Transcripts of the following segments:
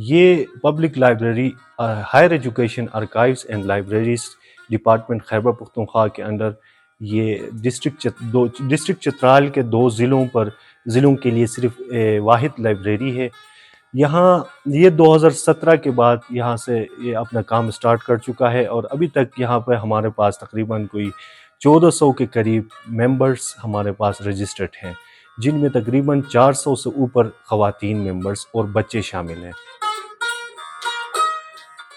یہ public library higher education archives and libraries department Khyber Pakhtunkhwa کے اندر یہ ڈسٹرکٹ چترال کے 2 ضلعوں کے لیے صرف واحد لائبریری ہے. یہاں یہ 2017 کے بعد یہاں سے یہ اپنا کام سٹارٹ کر چکا ہے، اور ابھی تک یہاں پہ ہمارے پاس تقریباً کوئی 1400 کے قریب ممبرز ہمارے پاس رجسٹرڈ ہیں، جن میں تقریباً 400 سے اوپر خواتین ممبرز اور بچے شامل ہیں.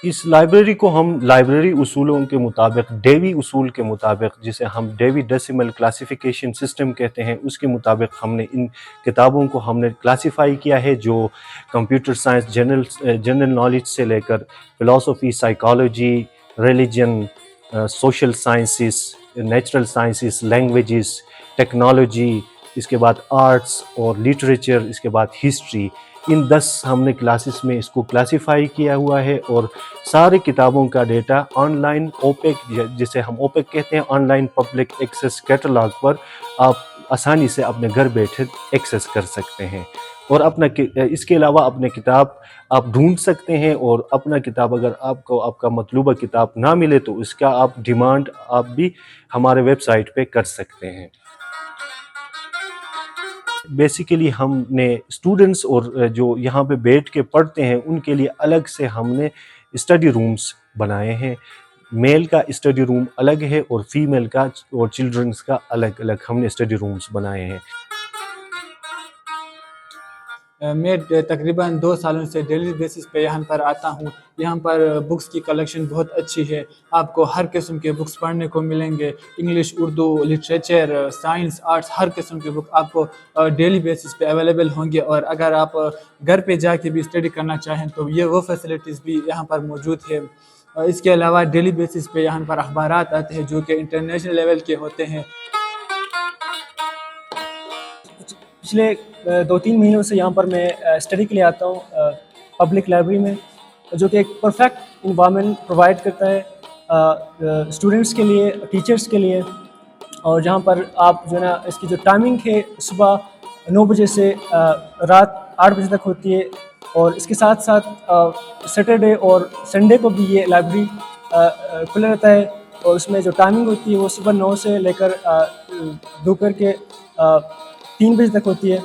اس لائبریری کو ہم لائبریری اصولوں کے مطابق، ڈیوی اصول کے مطابق، جسے ہم ڈیوی ڈیسیمل کلاسیفیکیشن سسٹم کہتے ہیں، اس کے مطابق ہم نے ان کتابوں کو ہم نے کلاسیفائی کیا ہے، جو کمپیوٹر سائنس، جنرل نالج سے لے کر philosophy, psychology, religion, social sciences, natural sciences, languages, technology, اس کے بعد آرٹس اور لٹریچر، اس کے بعد ہسٹری، ان 10 ہم نے کلاسز میں اس کو کلاسیفائی کیا ہوا ہے. اور سارے کتابوں کا ڈیٹا آن لائن اوپیک، جسے ہم اوپیک کہتے ہیں، online public access catalogue پر آپ آسانی سے اپنے گھر بیٹھے ایکسیس کر سکتے ہیں. اور اس کے علاوہ اپنے کتاب آپ ڈھونڈ سکتے ہیں، اور اپنا کتاب اگر آپ کو آپ کا مطلوبہ کتاب نہ ملے تو اس کا آپ ڈیمانڈ آپ بھی ہمارے ویب سائٹ پہ کر سکتے ہیں. بیسیکلی ہم نے اسٹوڈنٹس اور جو یہاں پہ بیٹھ کے پڑھتے ہیں ان کے لیے الگ سے ہم نے اسٹڈی رومز بنائے ہیں. میل کا اسٹڈی روم الگ ہے، اور فیمیل کا اور چلڈرنس کا الگ ہم نے اسٹڈی رومز بنائے ہیں. میں تقریباً 2 سالوں سے ڈیلی بیسس پہ یہاں پر آتا ہوں. یہاں پر بکس کی کلیکشن بہت اچھی ہے، آپ کو ہر قسم کے بکس پڑھنے کو ملیں گے. English, Urdu, literature, science, arts, ہر قسم کے بک آپ کو ڈیلی بیسس پہ اویلیبل ہوں گے. اور اگر آپ گھر پہ جا کے بھی اسٹڈی کرنا چاہیں تو وہ فیسلٹیز بھی یہاں پر موجود ہے. اس کے علاوہ ڈیلی بیسس پہ یہاں پر اخبارات آتے ہیں جو کہ انٹرنیشنل لیول کے ہوتے ہیں. پچھلے 2-3 مہینوں سے یہاں پر میں اسٹڈی کے لیے آتا ہوں پبلک لائبریری میں، جو کہ ایک پرفیکٹ انوائرمنٹ پرووائڈ کرتا ہے اسٹوڈنٹس کے لیے، ٹیچرس کے لیے. اور جہاں پر آپ جو ہے نا، اس کی جو ٹائمنگ ہے صبح 9 بجے سے رات 8 بجے تک ہوتی ہے. اور اس کے ساتھ ساتھ سیٹرڈے اور سنڈے کو بھی یہ لائبریری کھلا رہتا ہے. اور اس میں جو ٹائمنگ ہوتی ہے وہ صبح 9 سے لے کر دوپہر کے 3 بجے تک ہوتی ہے.